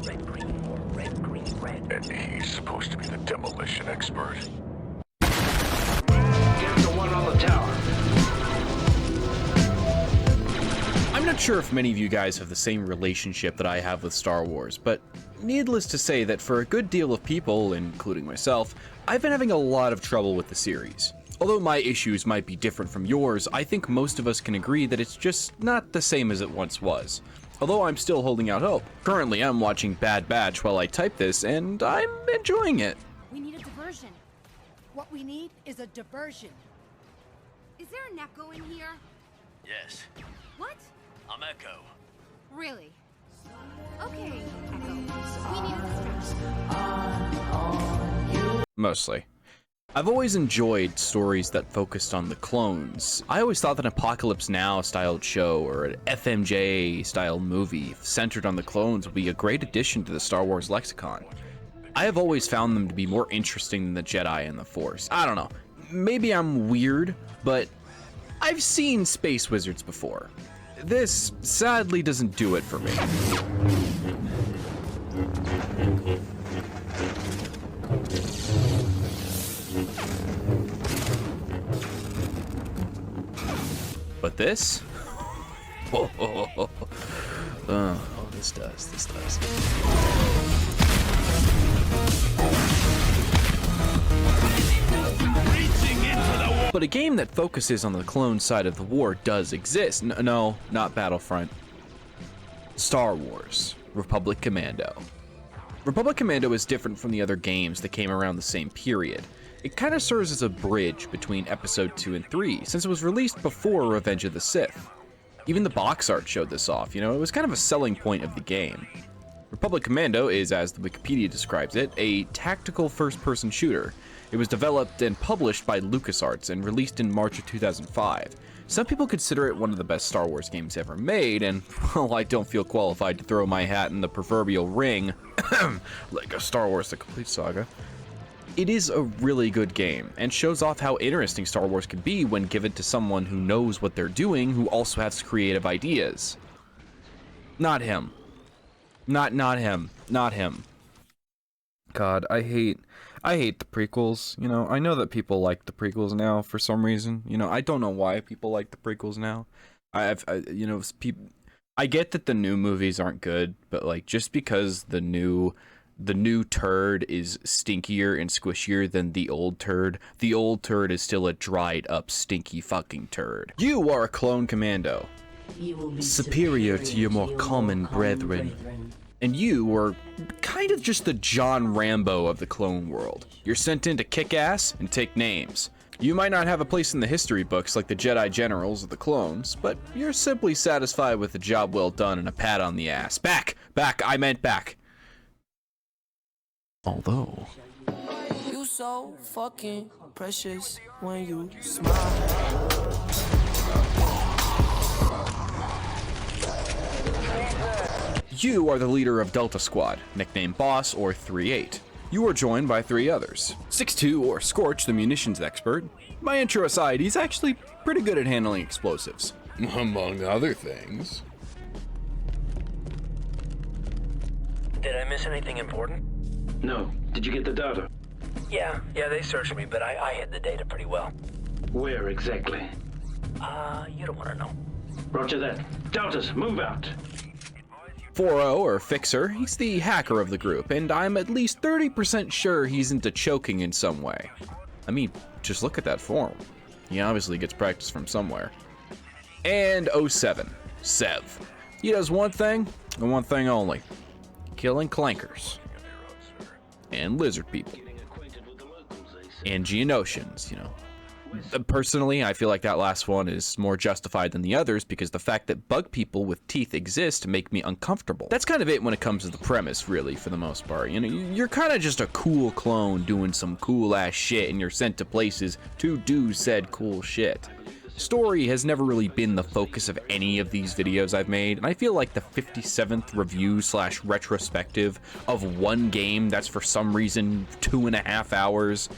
red, green, or red, green, red. And he's supposed to be the demolition expert. Get the one on the tower. I'm not sure if many of you guys have the same relationship that I have with Star Wars, but needless to say that for a good deal of people, including myself, I've been having a lot of trouble with the series. Although my issues might be different from yours, I think most of us can agree that it's just not the same as it once was. Although I'm still holding out hope. Currently, I'm watching Bad Batch while I type this, and I'm enjoying it. We need a diversion. What we need is a diversion. Is there an echo in here? Yes, What? I'm Echo. Really? Okay, Echo. We need a distraction. Mostly. I've always enjoyed stories that focused on the clones. I always thought that an Apocalypse Now styled show or an FMJ style movie centered on the clones would be a great addition to the Star Wars lexicon. I have always found them to be more interesting than the Jedi and the Force. I don't know, maybe I'm weird, but I've seen space wizards before. This sadly doesn't do it for me. But this? Oh, this does. But a game that focuses on the clone side of the war does exist. No, not Battlefront. Star Wars Republic Commando. Republic Commando is different from the other games that came around the same period. It kind of serves as a bridge between Episode 2 and 3, since it was released before Revenge of the Sith. Even the box art showed this off, it was kind of a selling point of the game. Republic Commando is, as the Wikipedia describes it, a tactical first-person shooter. It was developed and published by LucasArts and released in March of 2005. Some people consider it one of the best Star Wars games ever made, and while I don't feel qualified to throw my hat in the proverbial ring, like a Star Wars The Complete Saga, it is a really good game, and shows off how interesting Star Wars can be when given to someone who knows what they're doing, who also has creative ideas. Not him. Not him. God, I hate the prequels. I know that people like the prequels now for some reason. I don't know why people like the prequels now. I get that the new movies aren't good, but like just because the new turd is stinkier and squishier than the old turd is still a dried up stinky fucking turd. You are a clone commando, superior to your more common brethren. And you are kind of just the John Rambo of the clone world. You're sent in to kick ass and take names. You might not have a place in the history books like the Jedi generals or the clones, but you're simply satisfied with a job well done and a pat on the ass. Back, I meant back. Although... You so fucking precious when you smile. You are the leader of Delta Squad, nicknamed Boss or 3-8. You are joined by 3 others. 6-2 or Scorch, the munitions expert. My intro aside, he's actually pretty good at handling explosives. Among other things. Did I miss anything important? No. Did you get the data? Yeah, they searched me, but I hid the data pretty well. Where exactly? You don't want to know. Roger that. Doubters, move out. 4-0 or Fixer, he's the hacker of the group, and I'm at least 30% sure he's into choking in some way. I mean, just look at that form. He obviously gets practice from somewhere. And 07, Sev. He does one thing, and one thing only. Killing clankers. And lizard people. And Geonosians, Personally, I feel like that last one is more justified than the others because the fact that bug people with teeth exist make me uncomfortable. That's kind of it when it comes to the premise, really, for the most part. You're kind of just a cool clone doing some cool ass shit and you're sent to places to do said cool shit. Story has never really been the focus of any of these videos I've made, and I feel like the 57th review/retrospective of one game that's for some reason 2.5 hours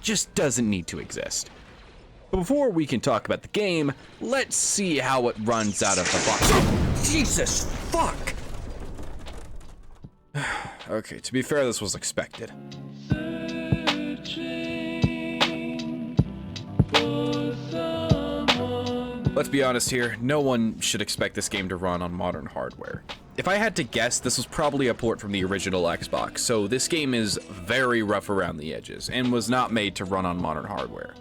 just doesn't need to exist. But before we can talk about the game, let's see how it runs out of the box. Oh, Jesus fuck! Okay, to be fair, this was expected. Let's be honest here, no one should expect this game to run on modern hardware. If I had to guess, this was probably a port from the original Xbox, so this game is very rough around the edges, and was not made to run on modern hardware.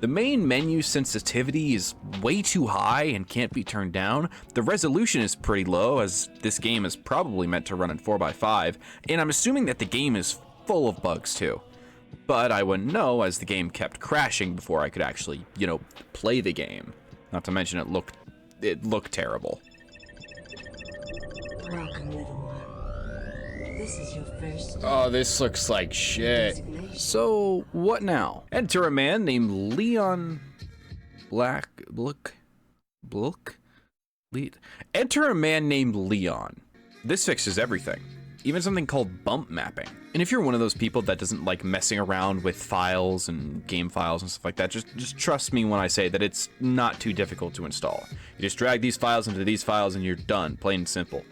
The main menu sensitivity is way too high and can't be turned down. The resolution is pretty low, as this game is probably meant to run in 4x5, and I'm assuming that the game is full of bugs too. But I wouldn't know, as the game kept crashing before I could actually, play the game. Not to mention it looked terrible. Welcome, little one. This is your first. Oh, this looks like shit. So, what now? Enter a man named Leon Enter a man named Leon. This fixes everything. Even something called bump mapping. And if you're one of those people that doesn't like messing around with files and game files and stuff like that, just trust me when I say that it's not too difficult to install. You just drag these files into these files and you're done, plain and simple.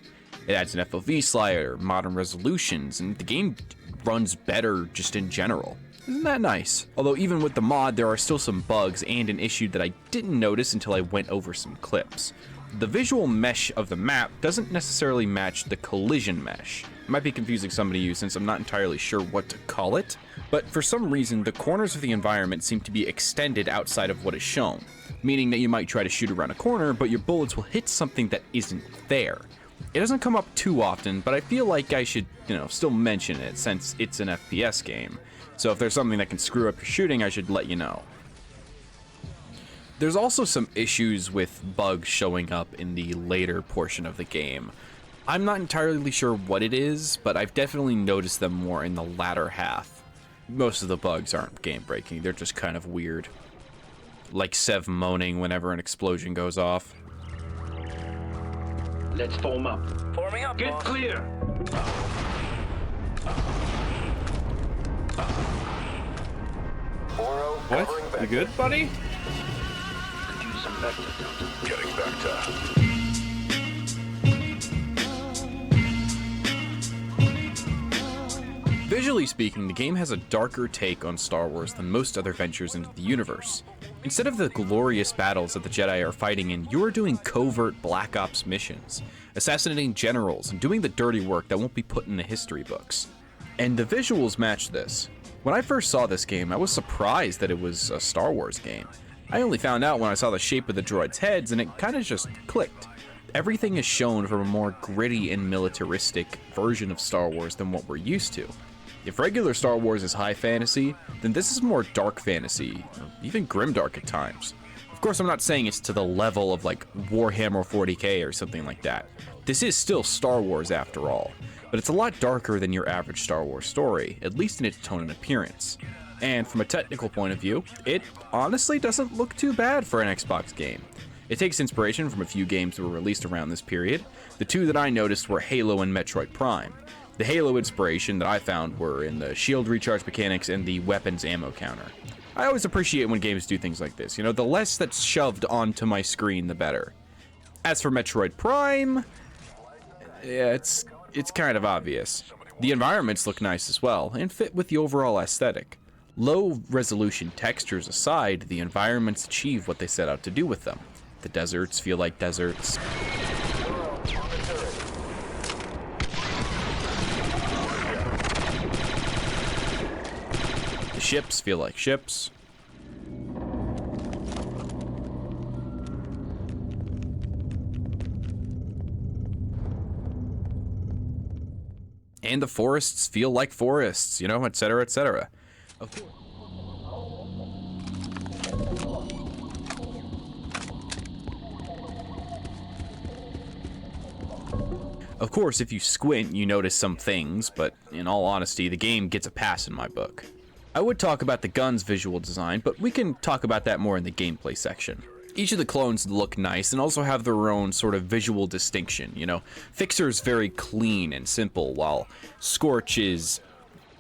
It adds an FOV slider, modern resolutions, and the game runs better just in general. Isn't that nice? Although even with the mod, there are still some bugs and an issue that I didn't notice until I went over some clips. The visual mesh of the map doesn't necessarily match the collision mesh. It might be confusing some to you since I'm not entirely sure what to call it, but for some reason the corners of the environment seem to be extended outside of what is shown, meaning that you might try to shoot around a corner, but your bullets will hit something that isn't there. It doesn't come up too often, but I feel like I should, still mention it since it's an FPS game. So if there's something that can screw up your shooting, I should let you know. There's also some issues with bugs showing up in the later portion of the game. I'm not entirely sure what it is, but I've definitely noticed them more in the latter half. Most of the bugs aren't game-breaking, they're just kind of weird. Like Sev moaning whenever an explosion goes off. Let's form up. Forming up, Get boss. clear. What? You good, buddy? Could use some vector. Getting back to. Visually speaking, the game has a darker take on Star Wars than most other ventures into the universe. Instead of the glorious battles that the Jedi are fighting in, you are doing covert Black Ops missions, assassinating generals and doing the dirty work that won't be put in the history books. And the visuals match this. When I first saw this game, I was surprised that it was a Star Wars game. I only found out when I saw the shape of the droids' heads, and it kind of just clicked. Everything is shown from a more gritty and militaristic version of Star Wars than what we're used to. If regular Star Wars is high fantasy, then this is more dark fantasy, even grimdark at times. Of course, I'm not saying it's to the level of like Warhammer 40k or something like that. This is still Star Wars after all, but it's a lot darker than your average Star Wars story, at least in its tone and appearance. And from a technical point of view, it honestly doesn't look too bad for an Xbox game. It takes inspiration from a few games that were released around this period. The two that I noticed were Halo and Metroid Prime. The Halo inspiration that I found were in the shield recharge mechanics and the weapons ammo counter. I always appreciate when games do things like this, the less that's shoved onto my screen, the better. As for Metroid Prime, yeah, it's kind of obvious. The environments look nice as well, and fit with the overall aesthetic. Low resolution textures aside, the environments achieve what they set out to do with them. The deserts feel like deserts. The ships feel like ships. And the forests feel like forests, etc., etc. Of course, if you squint, you notice some things, but in all honesty, the game gets a pass in my book. I would talk about the gun's visual design, but we can talk about that more in the gameplay section. Each of the clones look nice and also have their own sort of visual distinction, Fixer's very clean and simple, while Scorch is...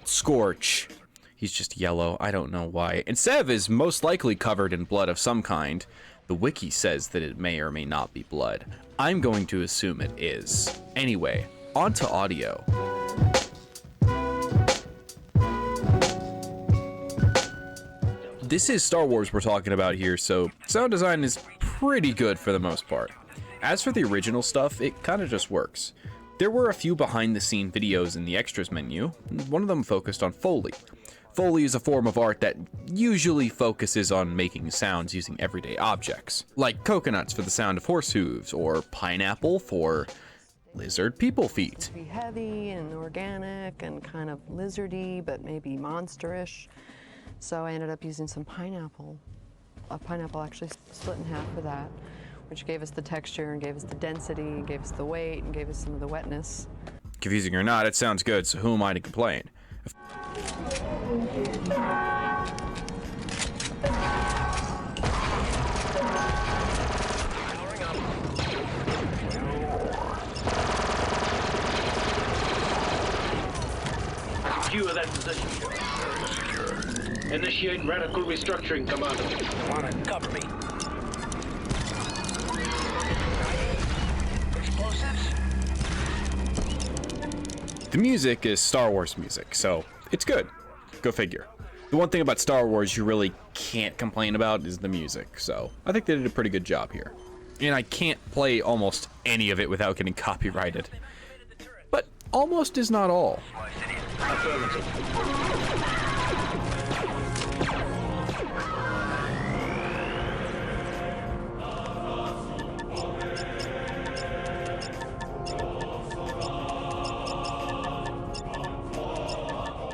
Scorch. He's just yellow, I don't know why. And Sev is most likely covered in blood of some kind. The wiki says that it may or may not be blood. I'm going to assume it is. Anyway, on to audio. This is Star Wars we're talking about here, so sound design is pretty good for the most part. As for the original stuff, it kind of just works. There were a few behind the scene videos in the extras menu, and one of them focused on Foley. Foley is a form of art that usually focuses on making sounds using everyday objects, like coconuts for the sound of horse hooves, or pineapple for lizard people feet. Be heavy and organic and kind of lizardy, but maybe monsterish. So I ended up using some pineapple. A pineapple actually split in half for that, which gave us the texture and gave us the density and gave us the weight and gave us some of the wetness. Confusing or not, it sounds good, so who am I to complain? Secure that position. Initiate radical restructuring, Commander. Wanna cover me? Explosives? The music is Star Wars music, so it's good. Go figure. The one thing about Star Wars you really can't complain about is the music, so I think they did a pretty good job here. And I can't play almost any of it without getting copyrighted. But almost is not all.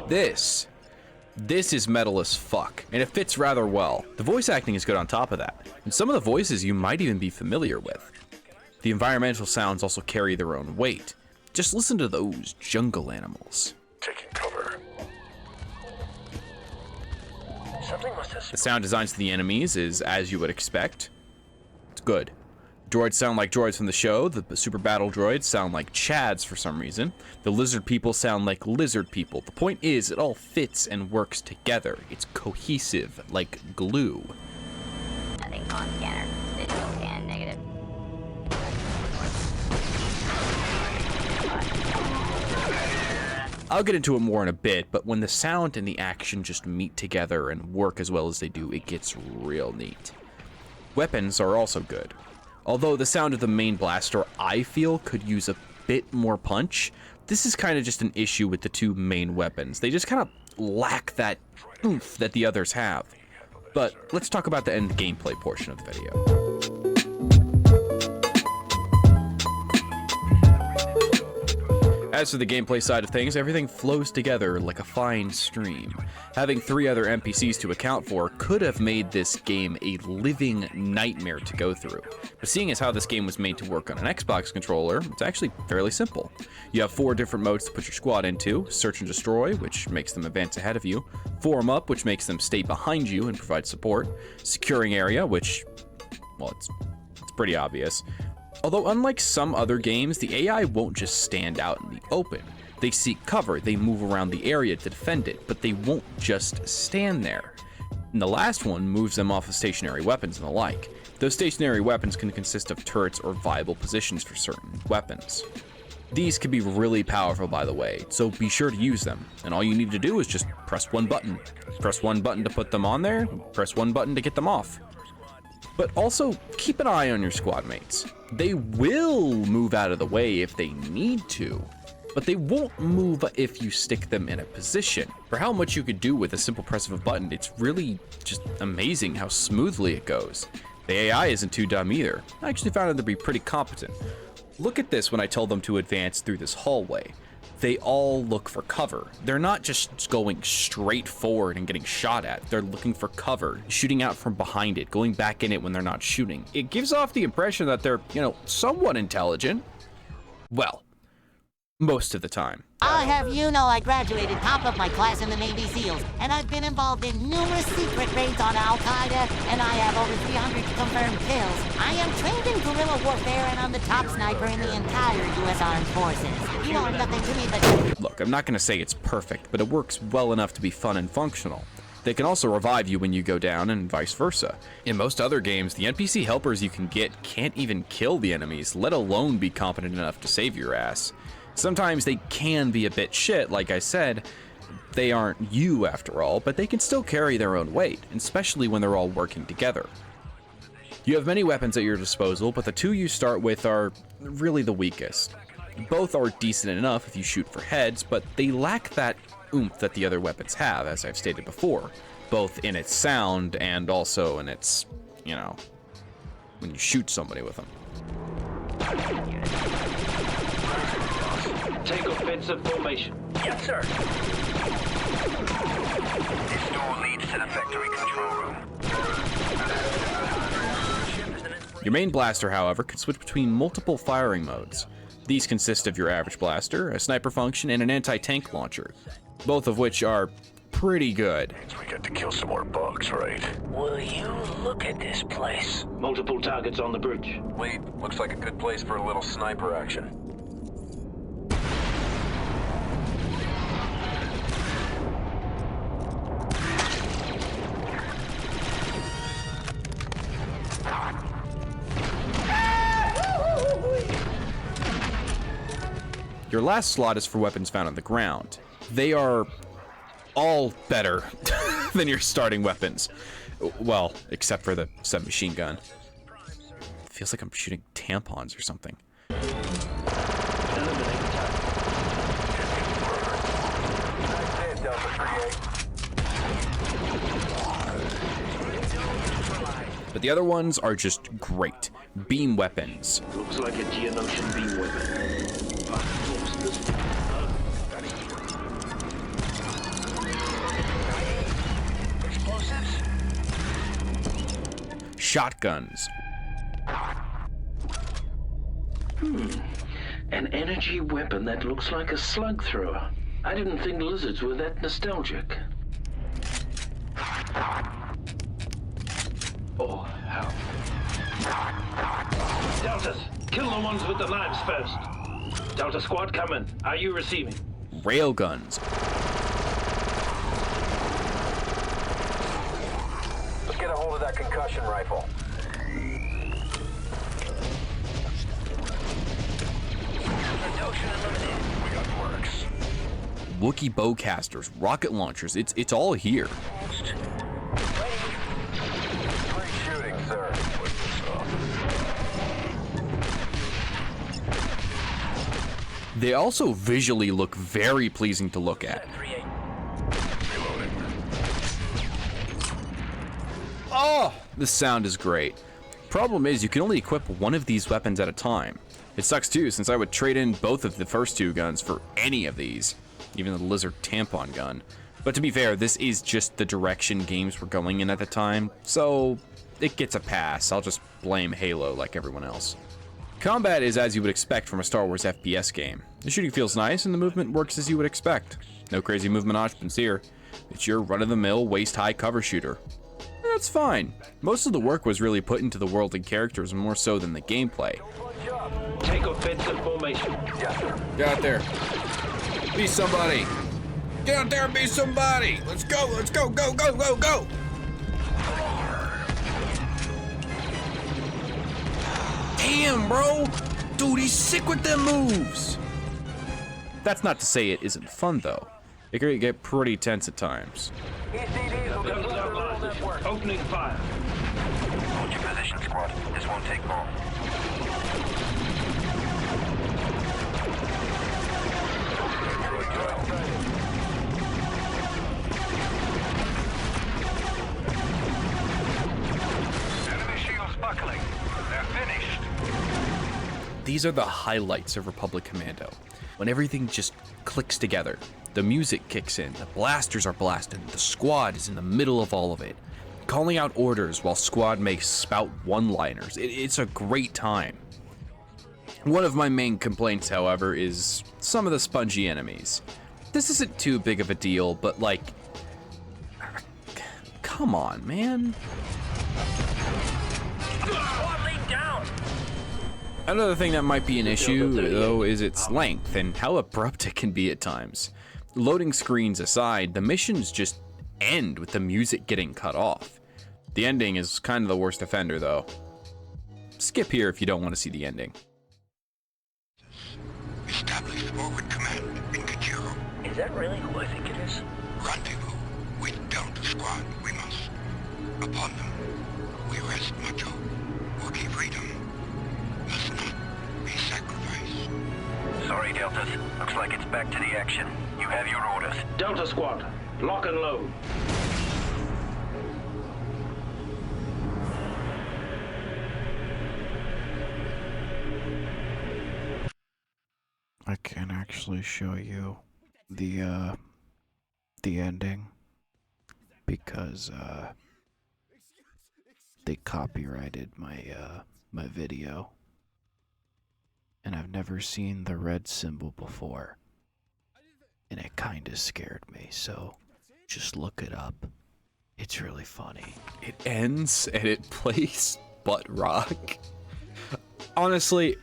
This is metal as fuck, and it fits rather well. The voice acting is good on top of that, and some of the voices you might even be familiar with. The environmental sounds also carry their own weight. Just listen to those jungle animals. Taking cover. Something must have... The sound designs to the enemies is as you would expect. It's good. Droids sound like droids from the show. The super battle droids sound like Chads for some reason. The lizard people sound like lizard people. The point is, it all fits and works together. It's cohesive, like glue. Nothing on scanner. Digital scan negative. I'll get into it more in a bit, but when the sound and the action just meet together and work as well as they do, it gets real neat. Weapons are also good. Although the sound of the main blaster, I feel, could use a bit more punch, this is kind of just an issue with the two main weapons. They just kind of lack that oomph that the others have. But let's talk about the end gameplay portion of the video. As for the gameplay side of things, everything flows together like a fine stream. Having 3 other NPCs to account for could have made this game a living nightmare to go through. But seeing as how this game was made to work on an Xbox controller, it's actually fairly simple. You have 4 different modes to put your squad into: search and destroy, which makes them advance ahead of you; form up, which makes them stay behind you and provide support; securing area, which, well, it's pretty obvious. Although unlike some other games, the AI won't just stand out in the open. They seek cover, they move around the area to defend it, but they won't just stand there. And the last one moves them off of stationary weapons and the like. Those stationary weapons can consist of turrets or viable positions for certain weapons. These can be really powerful, by the way, so be sure to use them. And all you need to do is just press one button. Press one button to put them on there, press one button to get them off. But also, keep an eye on your squad mates. They will move out of the way if they need to, but they won't move if you stick them in a position. For how much you could do with a simple press of a button, it's really just amazing how smoothly it goes. The AI isn't too dumb either. I actually found it to be pretty competent. Look at this when I tell them to advance through this hallway. They all look for cover. They're not just going straight forward and getting shot at. They're looking for cover, shooting out from behind it, going back in it when they're not shooting. It gives off the impression that they're, somewhat intelligent. Well, most of the time. I'll have you know I graduated top of my class in the Navy SEALs, and I've been involved in numerous secret raids on Al-Qaeda, and I have over 300 confirmed kills. I am trained in guerrilla warfare, and I'm the top sniper in the entire U.S. Armed Forces. You owe nothing to me but... Look, I'm not going to say it's perfect, but it works well enough to be fun and functional. They can also revive you when you go down, and vice versa. In most other games, the NPC helpers you can get can't even kill the enemies, let alone be competent enough to save your ass. Sometimes they can be a bit shit, like I said, They aren't you after all, but they can still carry their own weight, especially when they're all working together. You have many weapons at your disposal, but the two you start with are really the weakest. Both are decent enough if you shoot for heads, but they lack that oomph that the other weapons have, as I've stated before, both in its sound and also in its, you know, when you shoot somebody with them. Take offensive formation. Yes, sir. This door leads to the factory control room. Your main blaster, however, can switch between multiple firing modes. These consist of your average blaster, a sniper function, and an anti-tank launcher, both of which are pretty good. So we get to kill some more bugs, right? Will you look at this place? Multiple targets on the bridge. Wait, looks like a good place for a little sniper action. Your last slot is for weapons found on the ground. They are all better than your starting weapons. Well, except for the submachine gun. Feels like I'm shooting tampons or something. But the other ones are just great. Beam weapons. Looks like a Geonosian beam weapon. Shotguns. An energy weapon that looks like a slug thrower. I didn't think lizards were that nostalgic. Oh, hell. Deltas, kill the ones with the knives first. Delta squad coming. Are you receiving? Railguns. Let's get a hold of that concussion rifle. We got works. Wookiee bowcasters, rocket launchers, it's all here. Great shooting, sir. They also visually look very pleasing to look at. Oh, the sound is great. Problem is, you can only equip one of these weapons at a time. It sucks too, since I would trade in both of the first two guns for any of these, even the lizard tampon gun. But to be fair, this is just the direction games were going in at the time, so it gets a pass. I'll just blame Halo like everyone else. Combat is as you would expect from a Star Wars FPS game. The shooting feels nice and the movement works as you would expect. No crazy movement options here. It's your run-of-the-mill, waist-high cover shooter. That's fine. Most of the work was really put into the world and characters more so than the gameplay. Take offensive formation. Get out there. Be somebody. Get out there and be somebody. Let's go, go, go, go. Damn, bro. Dude, he's sick with them moves. That's not to say it isn't fun, though. It can get pretty tense at times. Opening fire. Hold your position, squad. This won't take long. Enemy shields buckling. They're finished. These are the highlights of Republic Commando, when everything just clicks together. The music kicks in, the blasters are blasting, the squad is in the middle of all of it, calling out orders while squad makes spout one-liners. It's a great time. One of my main complaints, however, is some of the spongy enemies. This isn't too big of a deal, but like, come on, man. Another thing that might be an issue, though, is its length and how abrupt it can be at times. Loading screens aside, the missions just end with the music getting cut off. The ending is kind of the worst offender, though. Skip here if you don't want to see the ending. Establish forward command in Kajiro. Is that really who I think it is? Rendezvous with Delta Squad, we must. Upon them, we rest Macho. Wookiee freedom must not be sacrificed. Sorry, Deltas. Looks like it's back to the action. You have your orders. Delta Squad, lock and load. I can actually show you the ending because they copyrighted my my video, and I've never seen the red symbol before, and it kind of scared me. So just look it up. It's really funny. It ends and it plays butt rock. Honestly,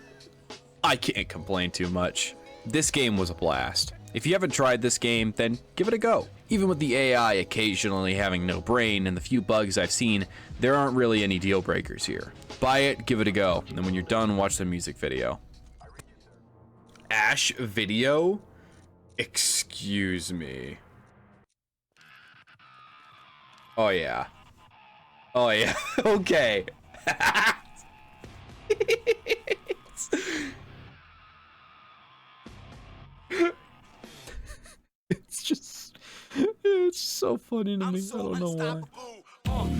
I can't complain too much. This game was a blast. If you haven't tried this game, then give it a go. Even with the AI occasionally having no brain and the few bugs I've seen, there aren't really any deal breakers here. Buy it, give it a go, and when you're done, watch the music video. Ash video? Excuse me. Oh yeah. Oh yeah, okay. It's so funny to me. I don't know why.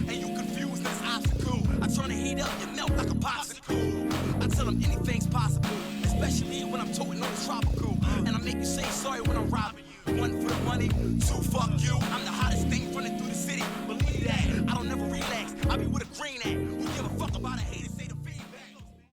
And you confused as obstacle. I turn the heat up and melt like a popsicle. I tell them anything's possible, especially when I'm toting on the tropical. And I make you say sorry when I'm robbing you. One for the money, two fuck you. I'm the hottest thing running through the city. Believe that. I don't never relax. I be with a green at.